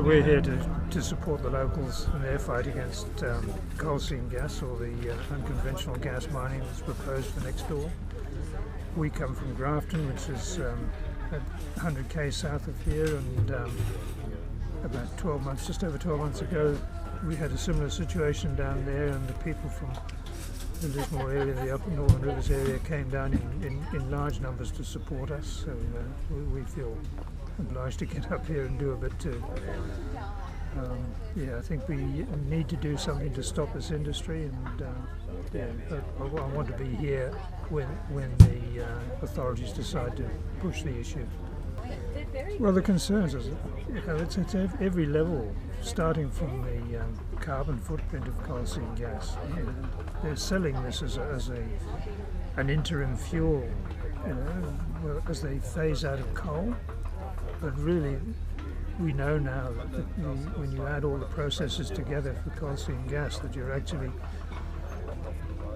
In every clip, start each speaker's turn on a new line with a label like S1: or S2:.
S1: we're here to support the locals in their fight against coal seam gas, or the unconventional gas mining that's proposed for next door. We come from Grafton, which is 100k south of here, and about 12 months, just over 12 months ago, we had a similar situation down there, and the people from the Lismore area, the upper Northern Rivers area, came down in large numbers to support us. So we feel obliged to get up here and do a bit too. I think we need to do something to stop this industry, and I want to be here when the authorities decide to push the issue. Well, the concerns is, it's at every level, starting from the carbon footprint of coal seam gas. They're selling this as an interim fuel, as they phase out of coal. But really, we know now that when you add all the processes together for coal seam gas, that you're actually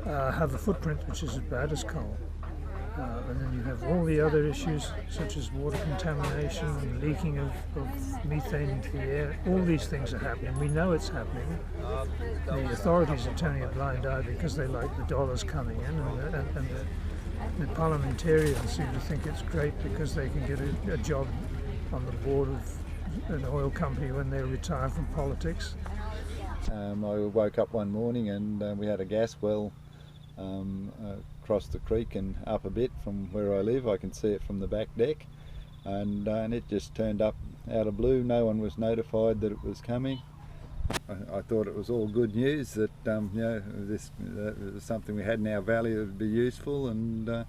S1: have a footprint which is as bad as coal. And then you have all the other issues, such as water contamination and leaking of methane into the air. All these things are happening. We know it's happening. The authorities are turning a blind eye because they like the dollars coming in, and the parliamentarians seem to think it's great because they can get a job on the board of an oil company when they retire from politics.
S2: I woke up one morning and we had a gas well across the creek and up a bit from where I live. I can see it from the back deck, and it just turned up out of blue. No one was notified that it was coming. I thought it was all good news that this was something we had in our valley that would be useful, and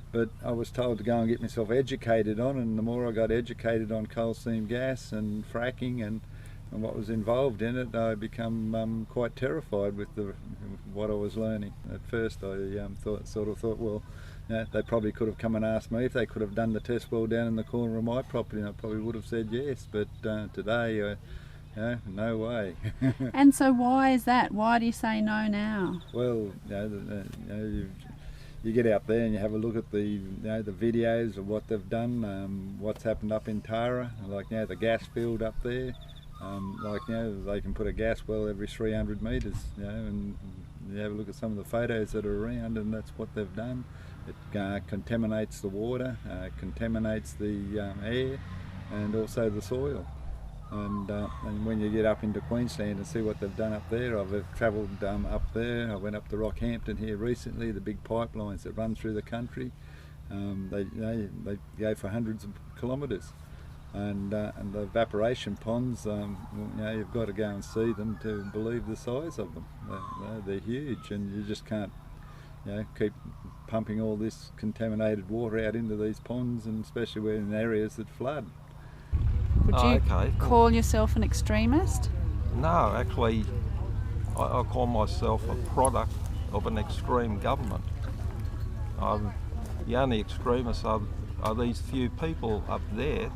S2: but I was told to go and get myself educated on, and the more I got educated on coal seam gas and fracking and what was involved in it, I become quite terrified with what I was learning. At first I thought, well, they probably could have come and asked me if they could have done the test well down in the corner of my property, and I probably would have said yes, but today, no way.
S3: And so why is that? Why do you say no now?
S2: Well, you get out there and you have a look at the videos of what they've done, what's happened up in Tara, like the gas field up there. They can put a gas well every 300 metres, and you have a look at some of the photos that are around, and that's what they've done. It contaminates the water, contaminates the air, and also the soil. And when you get up into Queensland and see what they've done up there, I've travelled up there. I went up to Rockhampton here recently. The big pipelines that run through the country, they go for hundreds of kilometres. And the evaporation ponds, you've got to go and see them to believe the size of them. They're huge, and you just can't keep pumping all this contaminated water out into these ponds, and especially in areas that flood.
S3: Would you call yourself an extremist?
S4: No, actually, I call myself a product of an extreme government. The only extremists are these few people up there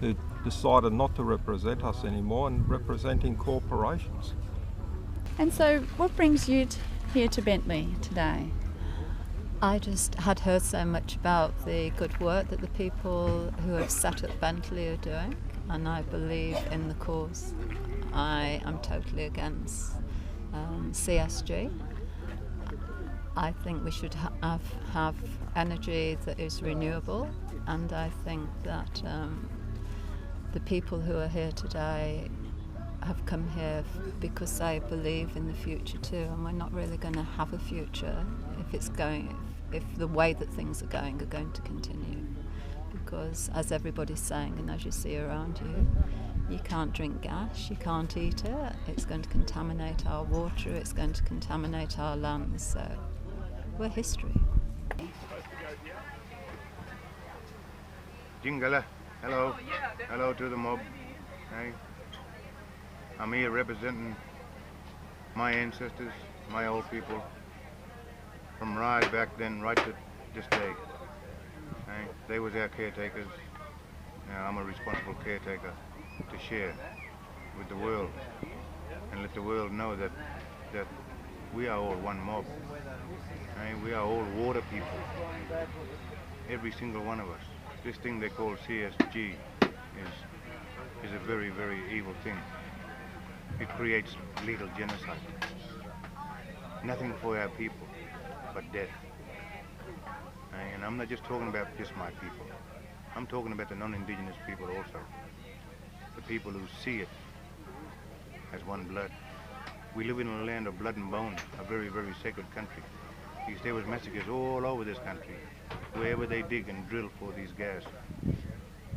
S4: who decided not to represent us anymore and representing corporations.
S3: And so what brings you here to Bentley today?
S5: I just had heard so much about the good work that the people who have sat at Bentley are doing, and I believe in the cause. I am totally against CSG. I think we should have energy that is renewable, and I think that the people who are here today have come here because they believe in the future too, and we're not really going to have a future if the way that things are going to continue. Because as everybody's saying, and as you see around you can't drink gas, you can't eat it, it's going to contaminate our water, it's going to contaminate our lands, so we're history.
S6: Jingala. Hello. Hello to the mob. Hey. I'm here representing my ancestors, my old people, from right back then right to this day. Hey. They was our caretakers. Now I'm a responsible caretaker to share with the world and let the world know that we are all one mob. Hey. We are all water people. Every single one of us. This thing they call CSG is is a very, very evil thing. It creates legal genocide. Nothing for our people but death. And I'm not just talking about just my people. I'm talking about the non-indigenous people also. The people who see it as one blood. We live in a land of blood and bone, a very, very sacred country. There was massacres all over this country. Wherever they dig and drill for these gas,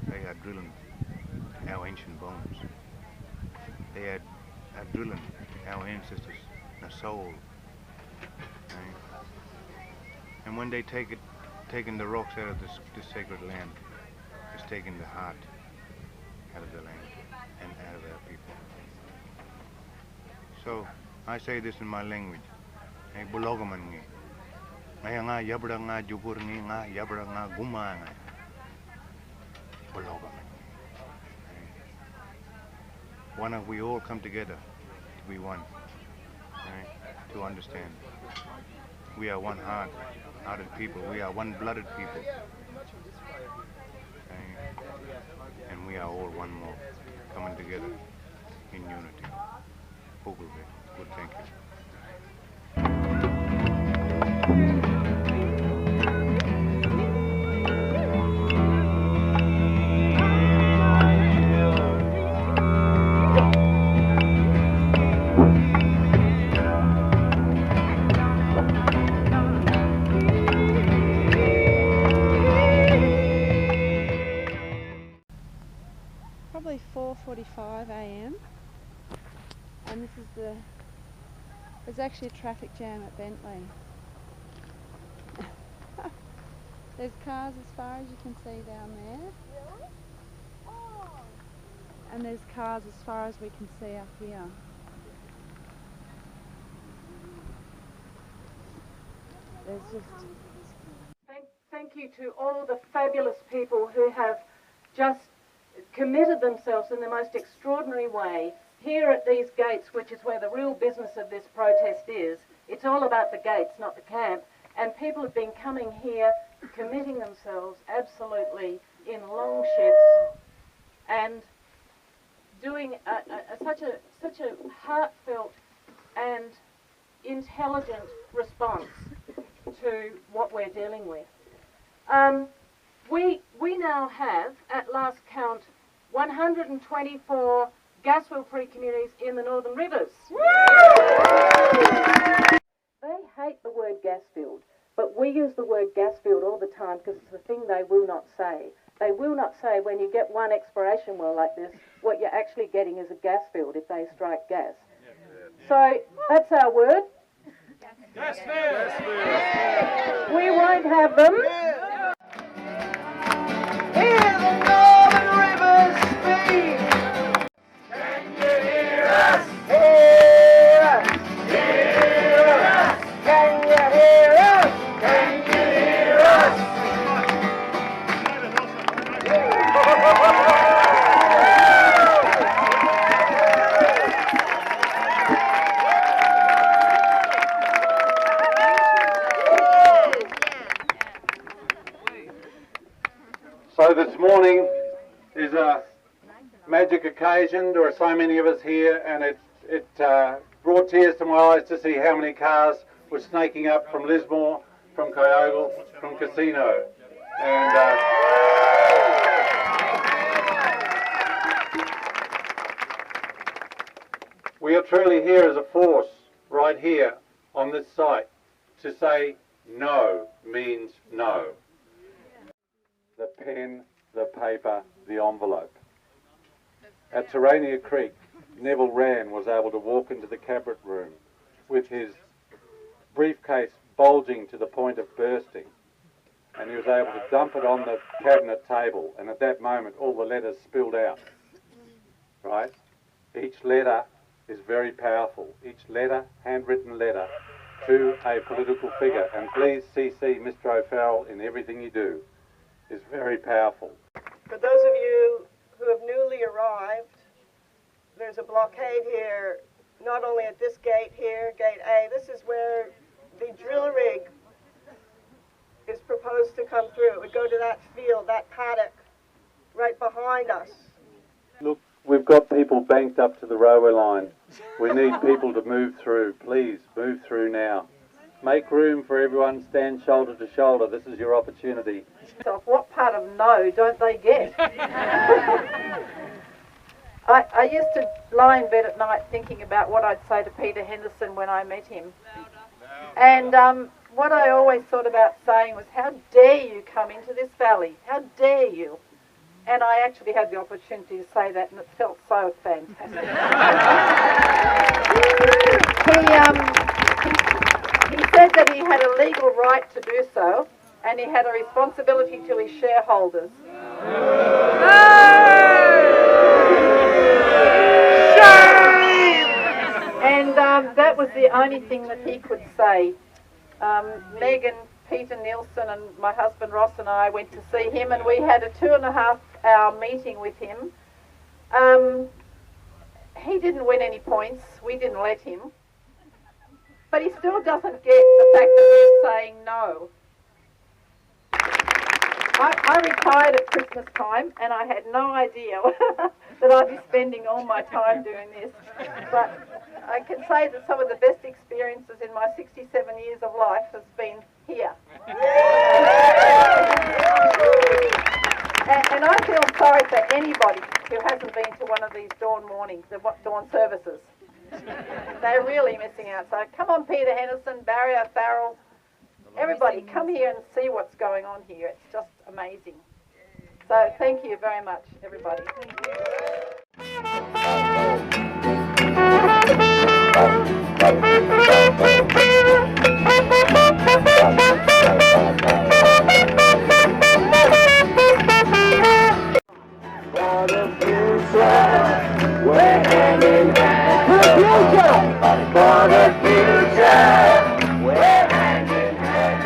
S6: they are drilling our ancient bones. They are drilling our ancestors, the soul. And when they taking the rocks out of this sacred land, it's taking the heart out of the land and out of our people. So I say this in my language. Ay bulogaman ngi. Ngaya nga yabra nga jugur ngi nga yabra nga guma nga. Bulogaman ngi. We all come together to be one. To understand. We are one hearted people. We are one-blooded people. And we are all one more, coming together in unity. Good, thank you.
S7: Probably 4:45 a.m. and this is there's actually a traffic jam at Bentley. There's cars as far as you can see down there. And there's cars as far as we can see up here. There's just...
S8: Thank you to all the fabulous people who have just committed themselves in the most extraordinary way here at these gates, which is where the real business of this protest is. It's all about the gates, not the camp. And people have been coming here, committing themselves absolutely in long shifts and doing such a heartfelt and intelligent response to what we're dealing with. We now have, at last count, 124 gas well-free communities in the Northern Rivers. They hate the word gas-field, but we use the word gas-field all the time because it's the thing they will not say. They will not say when you get one exploration well like this, what you're actually getting is a gas field if they strike gas. So that's our word. Gas field. We won't have them. Hear the Northern Rivers speak. Can you hear us? Hear us. Hear us. Can you hear us? Can you hear us?
S9: So this morning is a magic occasion. There are so many of us here, and it brought tears to my eyes to see how many cars were snaking up from Lismore, from Kyogle, from Casino. And we are truly here as a force right here on this site to say no means no. The pen, the paper, the envelope. At Terania Creek, Neville Rand was able to walk into the cabinet room with his briefcase bulging to the point of bursting, and he was able to dump it on the cabinet table, and at that moment all the letters spilled out. Right? Each letter is very powerful. Each letter, handwritten letter, to a political figure, and please CC Mr. O'Farrell in everything you do, is very powerful.
S10: For those of you who have newly arrived, there's a blockade here, not only at this gate here, gate A, this is where the drill rig is proposed to come through. It would go to that field, that paddock, right behind us.
S9: Look, We've got people banked up to the railway line. We need people to move through. Please, move through now. Make room for everyone, stand shoulder to shoulder. This is your opportunity.
S8: What part of no don't they get? I used to lie in bed at night thinking about what I'd say to Peter Henderson when I met him. And what I always thought about saying was, how dare you come into this valley? How dare you? And I actually had the opportunity to say that, and it felt so fantastic. He said that he had a legal right to do so, and he had a responsibility to his shareholders. And that was the only thing that he could say. Megan, Peter Nielsen and my husband Ross and I went to see him, and we had a 2.5-hour meeting with him. He didn't win any points. We didn't let him. But he still doesn't get the fact that we're saying no. I retired at Christmas time, and I had no idea that I'd be spending all my time doing this. But I can say that some of the best experiences in my 67 years of life has been here. And I feel sorry for anybody who hasn't been to one of these dawn mornings, the dawn services. They're really missing out. So come on, Peter Henderson, Barry O'Farrell, everybody, come here and see what's going on here. It's just amazing. So thank you very much, everybody.
S11: For the future, we're hand in hand. For the future, for the future, we're hand in hand.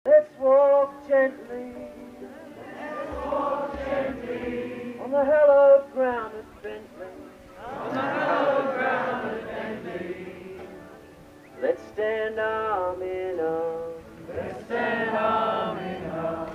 S11: Let's walk gently. Let's walk gently on the hallowed ground of Bentley. On the hallowed ground of Bentley. Let's stand arm in arm. Let's stand arm in arm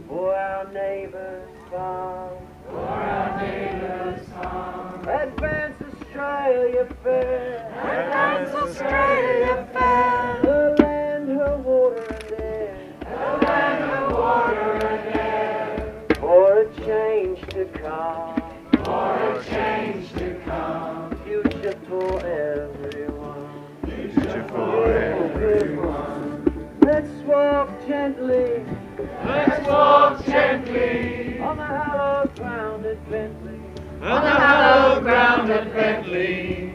S11: for our neighbour's farm. For our neighbour's farm. Advance Australia fair. Advance Australia fair. Her land, her water and air. Her land, her water and air. For a change to come. For a change to come. Future for everyone. Future for everyone. Let's walk gently. Let's walk gently on the hallowed ground at Bentley. On the hallowed ground at Bentley.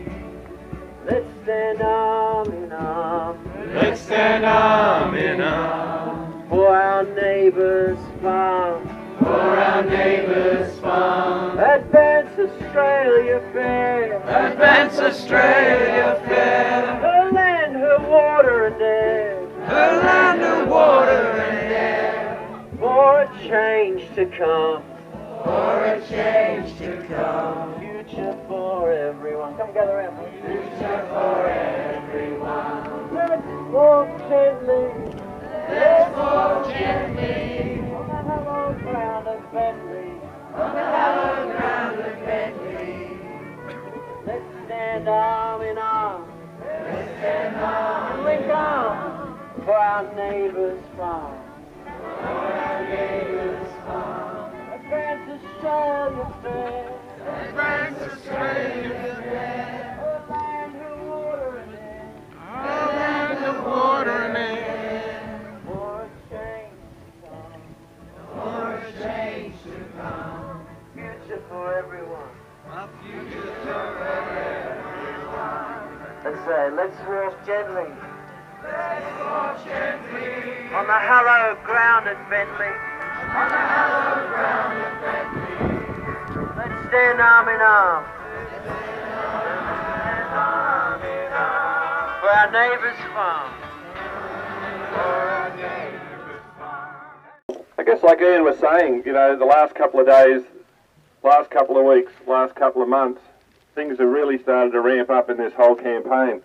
S11: Let's stand arm in arm. Let's stand arm in arm for our neighbour's farm. For our neighbour's farm. Advance Australia fair. Advance Australia fair. Her land, her water and air. Her land, her water and air. For a change to come. For a change to come. Future for everyone. Come gather around. Future for everyone. Let's walk gently. Let's walk gently on the hallowed ground of Bentley. On the hallowed ground of Bentley. Let's stand arm in arm. Let's stand arm and link arms for our neighbour's farm. For our neighbour's farm. Advance Australia fair. Advance Australia fair. Her land, her water and air. Her land, her water and air. For a change to come. For a change to come. Future for everyone. A future for everyone. Let's say, let's walk gently. Let's walk gently on the hallowed ground at Bentley. On the hallowed ground at Bentley. Let's stand arm in arm. Let's stand arm in arm for our neighbour's farm. For our neighbour's farm.
S9: I guess like Ian was saying, you know, the last couple of days, last couple of weeks, last couple of months, things have really started to ramp up in this whole campaign.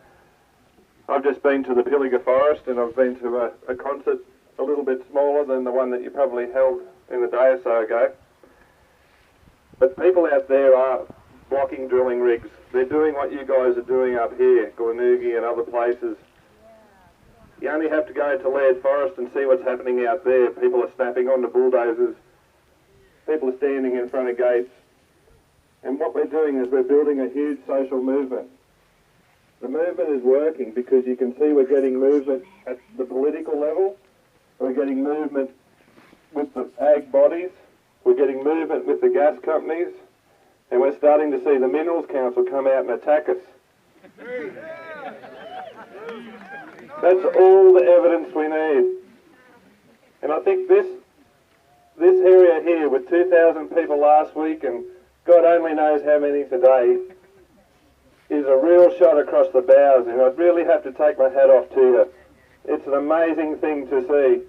S9: I've just been to the Pilliga Forest and I've been to a concert a little bit smaller than the one that you probably held in a day or so ago. But people out there are blocking drilling rigs. They're doing what you guys are doing up here, Gornoogie and other places. You only have to go to Laird Forest and see what's happening out there. People are snapping onto bulldozers. People are standing in front of gates. And what we're doing is we're building a huge social movement. The movement is working because you can see we're getting movement at the political level. We're getting movement with the ag bodies. We're getting movement with the gas companies. And we're starting to see the Minerals Council come out and attack us. That's all the evidence we need. And I think this area here with 2,000 people last week and God only knows how many today is a real shot across the bows, and I'd really have to take my hat off to you. It's an amazing thing to see.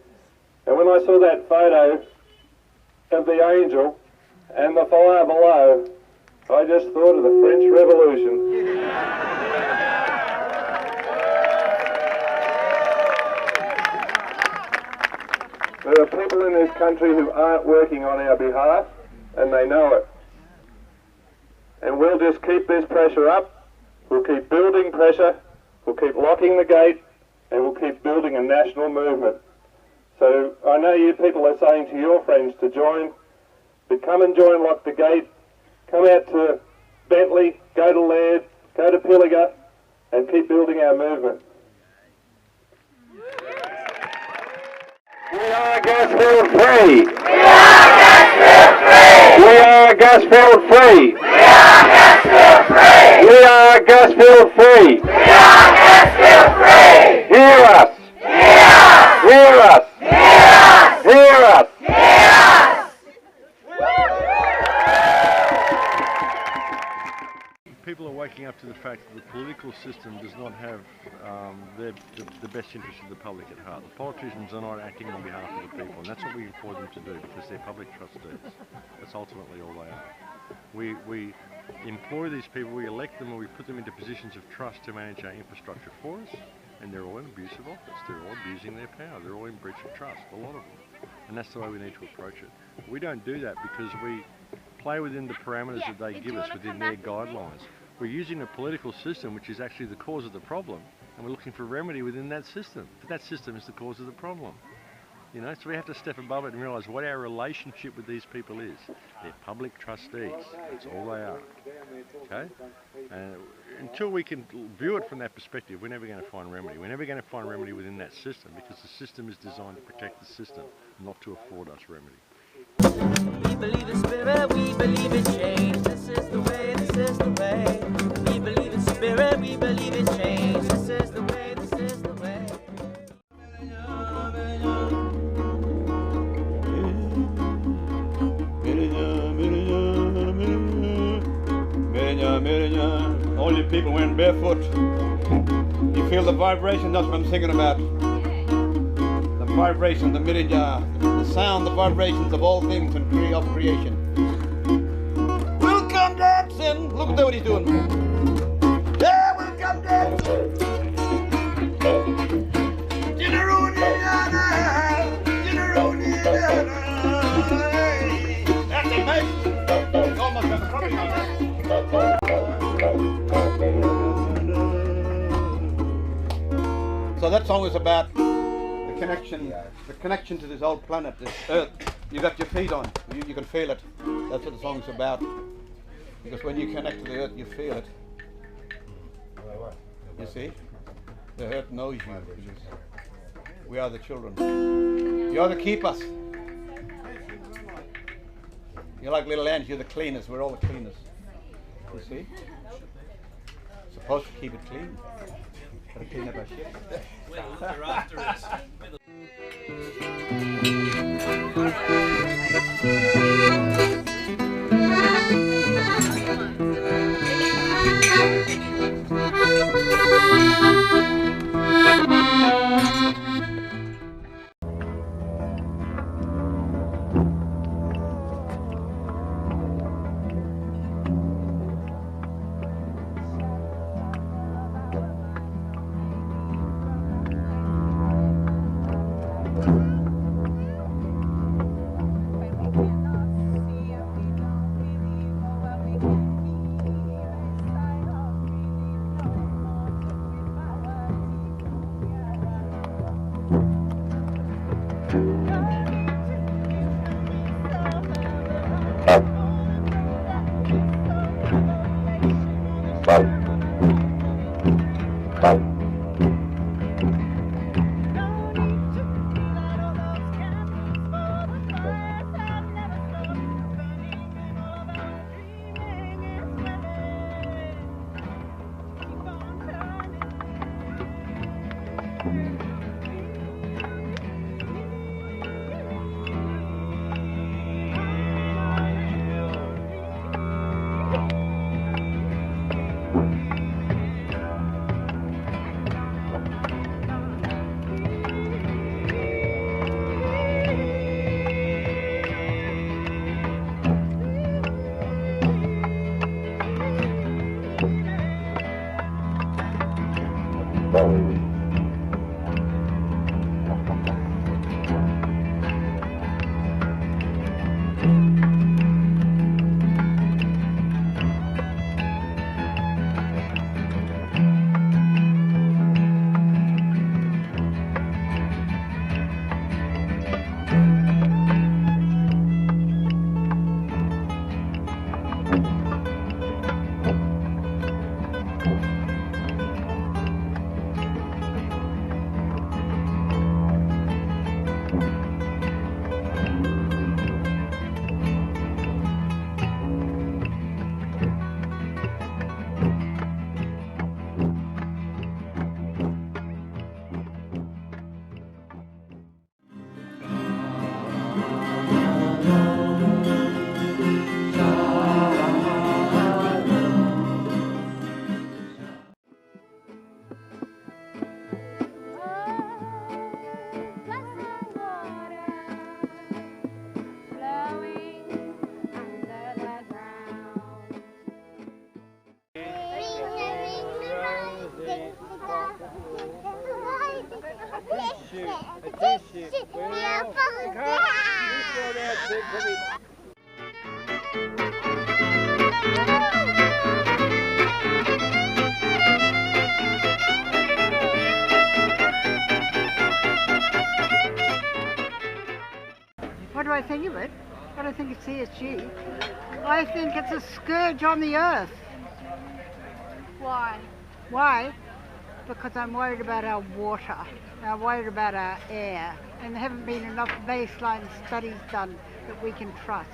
S9: And when I saw that photo of the angel and the fire below, I just thought of the French Revolution. There are people in this country who aren't working on our behalf, and they know it. And we'll just keep this pressure up. We'll keep building pressure. We'll keep locking the gate, and we'll keep building a national movement. So I know you people are saying to your friends to join, but come and join Lock the Gate. Come out to Bentley, go to Laird, go to Pilliga, and keep building our movement. We are gas-field free. We are gas-field free. We are gas-field free. We are gas-field free. We are gas-field free. We are gas-field free. Hear us. Hear us. Hear us. Hear us. Hear us. Hear us.
S12: People are waking up to the fact that the political system does not have the best interests of the public at heart. The politicians are not acting on behalf of the people, and that's what we employ them to do because they're public trustees. That's ultimately all they are. We employ these people, we elect them, and we put them into positions of trust to manage our infrastructure for us, and they're all in abuse of office. They're all abusing their power. They're all in breach of trust, a lot of them. And that's the way we need to approach it. We don't do that because we play within the parameters that they give us, within their guidelines. We're using a political system which is actually the cause of the problem, and we're looking for a remedy within that system. But that system is the cause of the problem. You know, so we have to step above it and realise what our relationship with these people is. They're public trustees. That's all they are. Okay? And until we can view it from that perspective, we're never going to find remedy. We're never going to find remedy within that system because the system is designed to protect the system, not to afford us remedy.
S11: We believe in spirit, we believe in change. This is the way, this is the way. We believe in spirit, we believe in change. This is the way, this is the way.
S13: Only people wearing barefoot. You feel the vibration, that's what I'm thinking about. The vibration, the Mirija, the sound, the vibrations of all things and of creation. We'll come dancing. Look at what he's doing. Yeah, we'll come dancing. That's it, mate. It's almost like a trumpet now. So that song is about the connection to this old planet, this earth. You got your feet on, you can feel it. That's what the song's about. Because when you connect to the earth, you feel it. You see? The earth knows you. We are the children. You are the keepers. You're like little ants, you're the cleaners. We're all the cleaners. You see? Supposed to keep it clean. Gotta clean up our shit.
S11: They're after us.
S14: What do I think of it? What do I think of CSG? I think it's a scourge on the earth.
S7: Why?
S14: Why? Because I'm worried about our water, I'm worried about our air, and there haven't been enough baseline studies done that we can trust.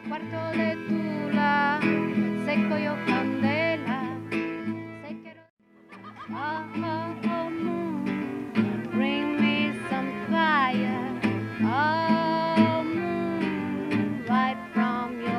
S15: Cuarto de tula, seco yo candela, oh, oh, oh, moon, bring me some fire, oh, moon, right from your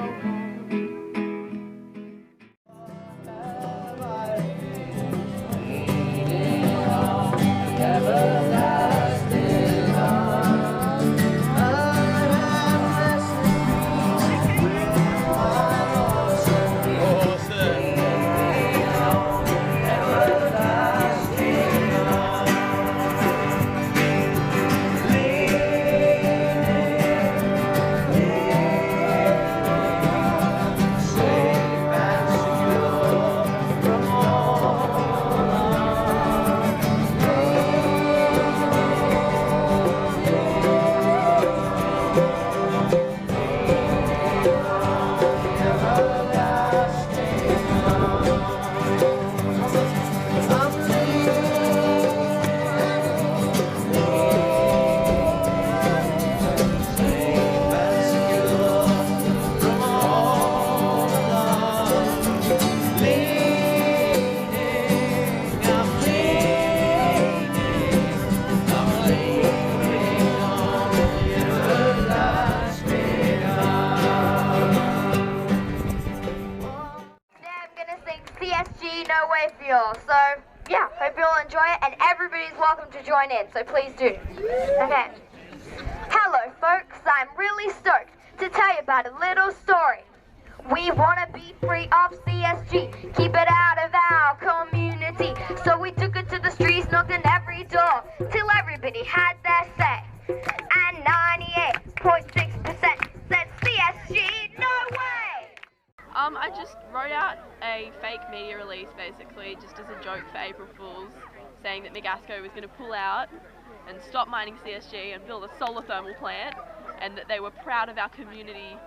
S16: CSG No Way Fuel. So yeah, hope you all enjoy it, and everybody's welcome to join in, so please do. Okay. Hello folks, I'm really stoked to tell you about a little story. We want to be free of CSG, keep it out of our community. So we took it to the streets, knocked on every door, till everybody had their say. And 98.6% said CSG, no way!
S17: I just wrote out a fake media release basically, just as a joke for April Fools, saying that Megasco was going to pull out and stop mining CSG and build a solar thermal plant, and that they were proud of our community's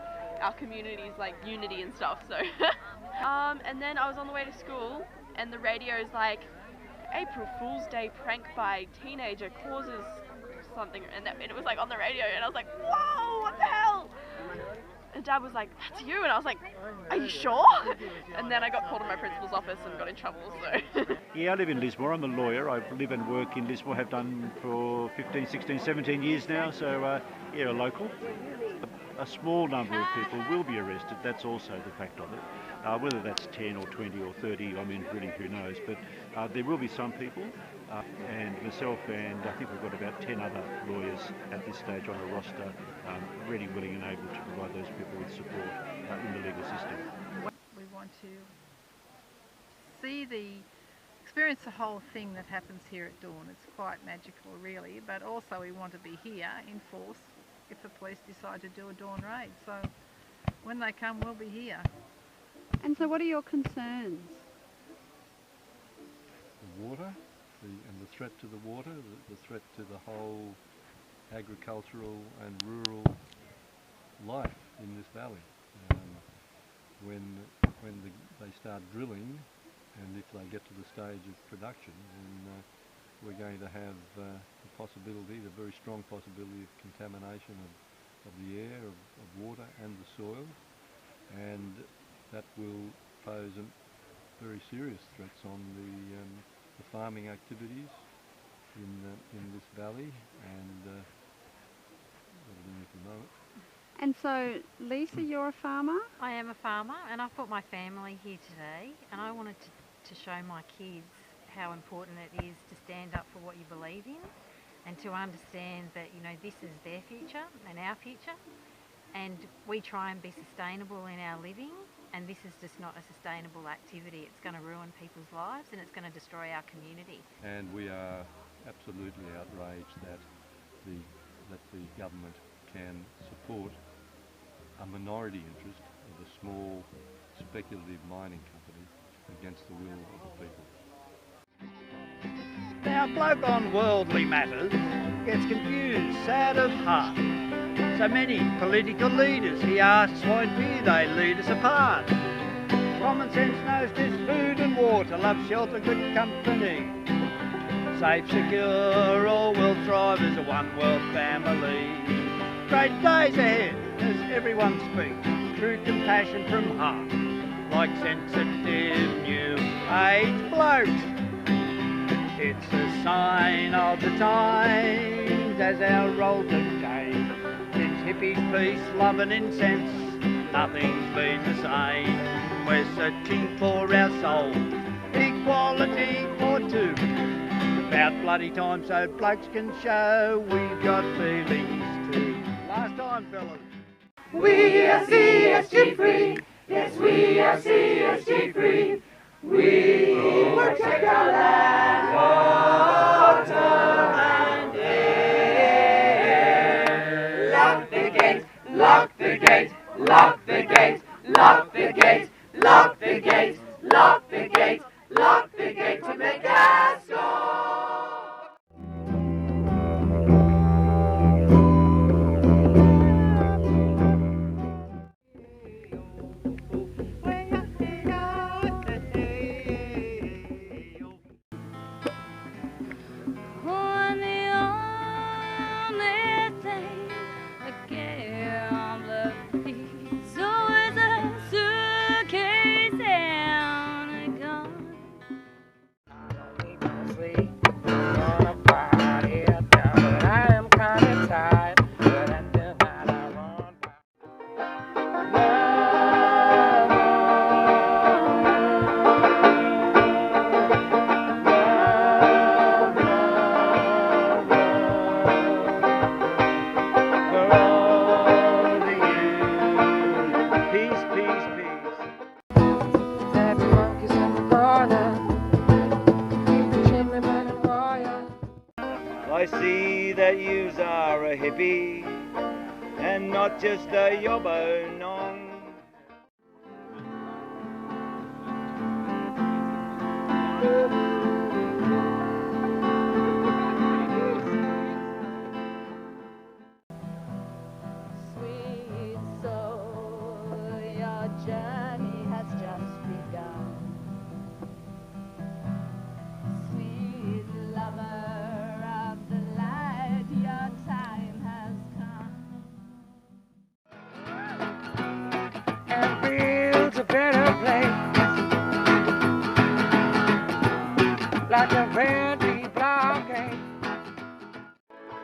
S17: like unity and stuff. So, and then I was on the way to school, and the radio's like, April Fool's Day prank by teenager causes something, and it was like on the radio, and I was like, whoa, what the hell? And Dad was like, that's you, and I was like, are you sure? And then I got called to my principal's office and got in trouble, so.
S18: Yeah, I live in Lismore. I'm a lawyer. I live and work in Lismore, have done for 15, 16, 17 years now, so yeah, a local. A small number of people will be arrested, that's also the fact of it. Whether that's 10 or 20 or 30, I mean, really, who knows, but there will be some people, and myself and I think we've got about 10 other lawyers at this stage on the roster, ready, willing and able to provide those people with support in the legal system.
S19: We want to see the experience the whole thing that happens here at dawn. It's quite magical really, but also we want to be here in force if the police decide to do a dawn raid. So when they come, we'll be here.
S7: And so what are your concerns?
S12: The water, and the threat to the water, the threat to the whole agricultural and rural life in this valley. When they start drilling, and if they get to the stage of production, then we're going to have the possibility, the very strong possibility of contamination of the air, of water and the soil, and that will pose very serious threats on the farming activities in this valley, and at the moment.
S7: And so, Lisa, you're a farmer?
S20: I am a farmer, and I've brought my family here today, and I wanted to show my kids how important it is to stand up for what you believe in, and to understand that, you know, this is their future and our future, and we try and be sustainable in our living, and this is just not a sustainable activity. It's going to ruin people's lives, and it's going to destroy our community. And
S12: we are absolutely outraged that the government can support a minority interest of a small speculative mining company against the will of the people.
S21: Now, bloke on worldly matters gets confused, sad of heart. So many political leaders, he asks, why do they lead us apart? Common sense knows there's food and water, love, shelter, good company. Safe, secure, all will thrive as a one world family. Great days ahead as everyone speaks, true compassion from heart, like sensitive new age blokes. It's a sign of the times as our roles have changed. Since hippies, peace, love and incense, nothing's been the same. We're searching for our souls, equality for two. About bloody time so blokes can show we've got feelings too. Last time, fellas.
S11: We are CSG free. Yes, we are CSG free. We protect our land, water and air. Lock the gate, lock the gate, lock the gate, lock the gate, lock the gate, lock the gate, lock the gate to make us go.
S21: I see that yous are a hippie and not just a yobbo nong.
S5: Sweet soul, your journey has just begun. Sweet lover of the light, your time has come.
S11: And feels a better place, like a Bentley blockade.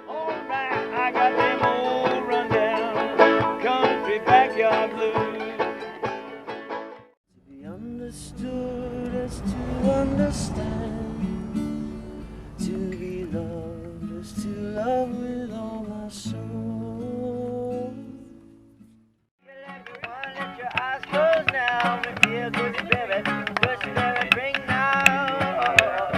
S21: Alright, I got them all run down, country backyard blues.
S11: To be understood is to understand. To be loved is to love with all my soul.
S21: Let your eyes close now, and feel good, baby. Push, baby, bring now.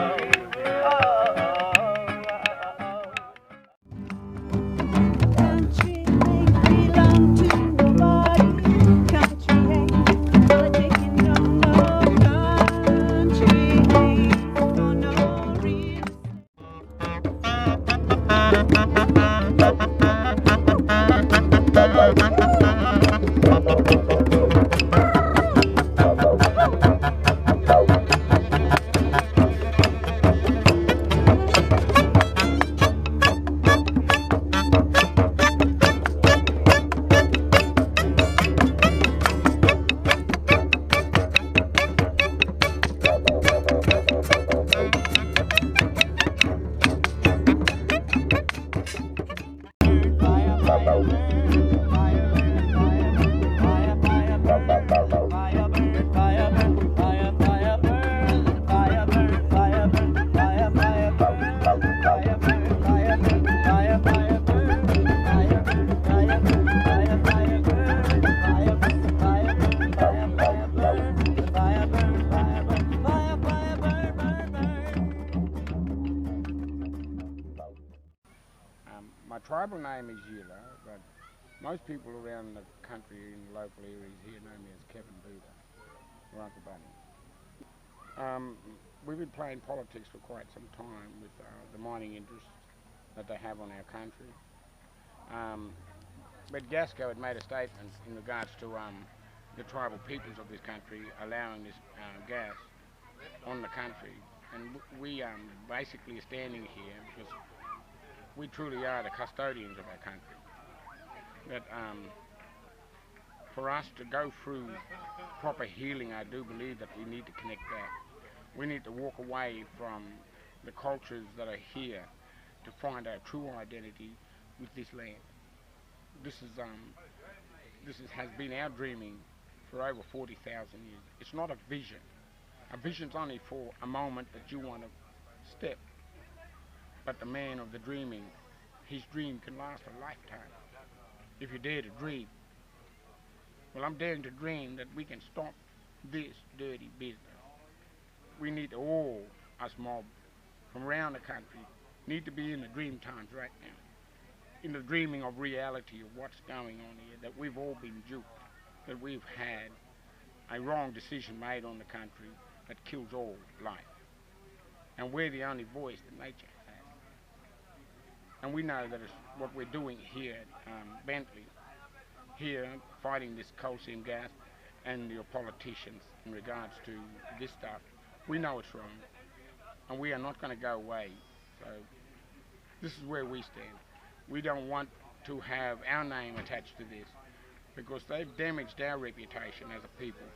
S1: tribal name is Yila, but most people around the country in local areas here know me as Kevin Beaver, or Uncle Bunny. We've been playing politics for quite some time with the mining interests that they have on our country. But Gasco had made a statement in regards to the tribal peoples of this country allowing this gas on the country, and we basically are standing here because we truly are the custodians of our country. That for us to go through proper healing, I do believe that we need to connect back. We need to walk away from the cultures that are here to find our true identity with this land. This has been our dreaming for over 40,000 years. It's not a vision. A vision's only for a moment that you want to step. But the man of the dreaming, his dream can last a lifetime if you dare to dream. Well, I'm daring to dream that we can stop this dirty business. We need to all, us mob from around the country, need to be in the dream times right now. In the dreaming of reality of what's going on here, that we've all been duped, that we've had a wrong decision made on the country that kills all life. And we're the only voice that nature has. And we know that it's what we're doing here at Bentley, here fighting this coal seam gas and your politicians in regards to this stuff. We know it's wrong, and we are not going to go away. So this is where we stand. We don't want to have our name attached to this because they've damaged our reputation as a people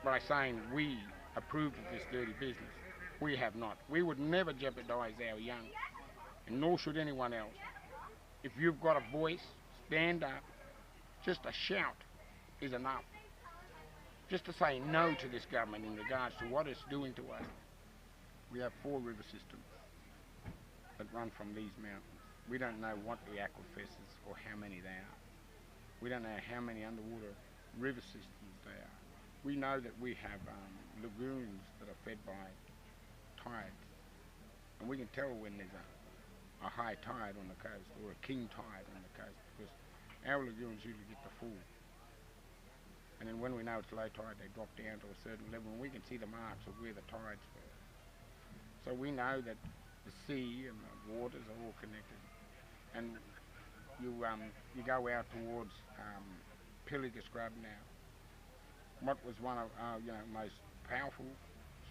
S1: by saying we approved of this dirty business. We have not. We would never jeopardize our young, and nor should anyone else. If you've got a voice, stand up. Just a shout is enough. Just to say no to this government in regards to what it's doing to us. We have 4 river systems that run from these mountains. We don't know what the aquifers or how many they are. We don't know how many underwater river systems there are. We know that we have lagoons that are fed by tides, and we can tell when there's a high tide on the coast or a king tide on the coast because our lagoons usually get the full. And then when we know it's low tide, they drop down to a certain level, and we can see the marks of where the tides were. So we know that the sea and the waters are all connected. And you go out towards Pilliga Scrub now. What was one of our most powerful,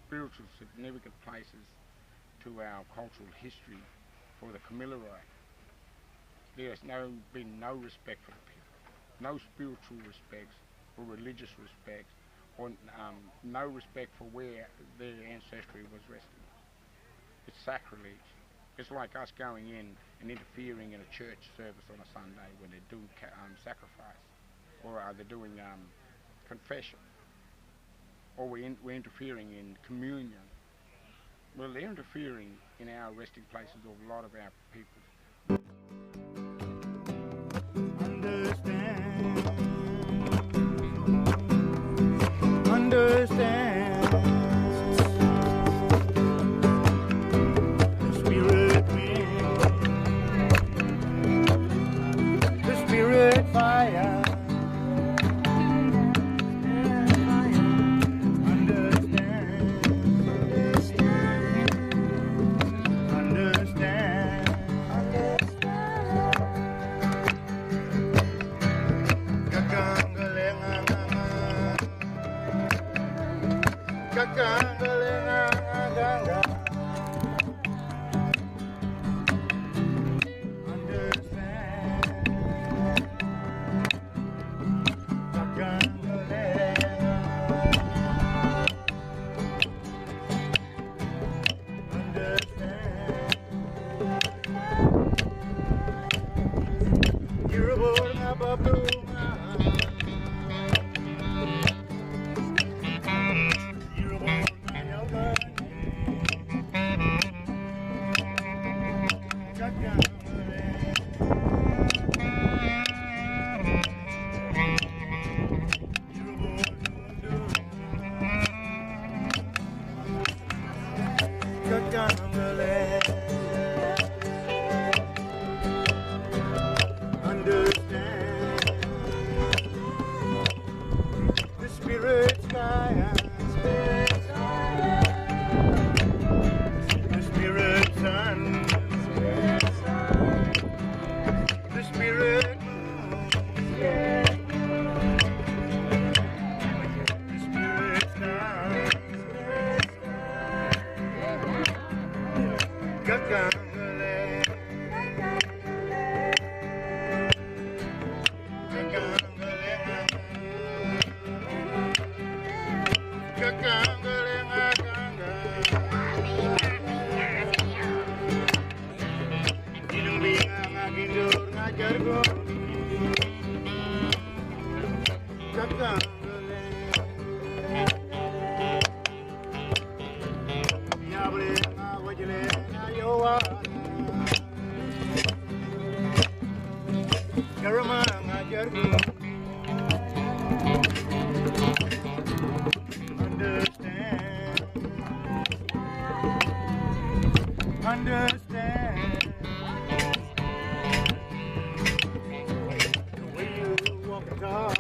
S1: spiritual, significant places to our cultural history for the Kamilaroi. There's been no respect for the people, no spiritual respects or religious respects, or no respect for where their ancestry was resting. It's sacrilege. It's like us going in and interfering in a church service on a Sunday when they're doing sacrifice, or they're doing confession, or we're interfering in communion. Well, they're interfering in our resting places of a lot of our people.
S11: Understand the spirit wind, the spirit fire. You're
S6: spirit sky, the spirit sun, the spirit moon, the spirit star, Gagangale, understand the way you walk and talk,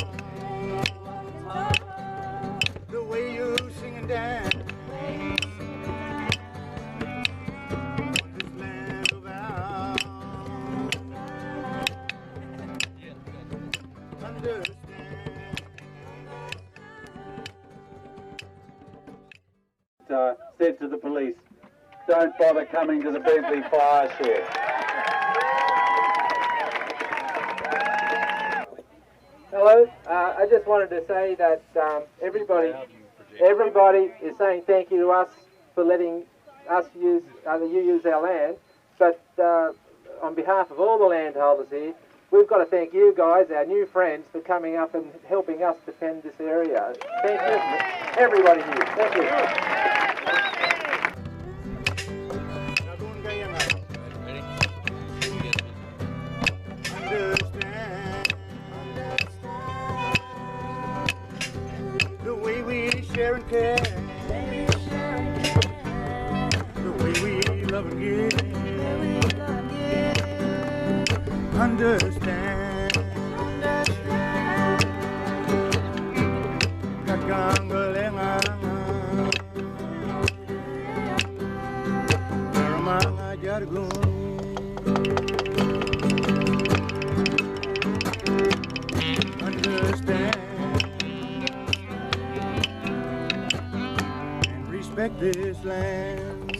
S6: the way you sing and dance on this land of ours. Understand.
S9: Said to the police, don't bother coming to the Bentley fire shed.
S11: Hello, I just wanted to say that everybody is saying thank you to us for letting us use our land, but on behalf of all the landholders here, we've got to thank you guys, our new friends, for coming up and helping us defend this area. Thank you, everybody here. Thank you.
S6: The way we share and care, the way we love and give, understand. Kagangalenga, Karamanga Jargun, understand. Respect this land.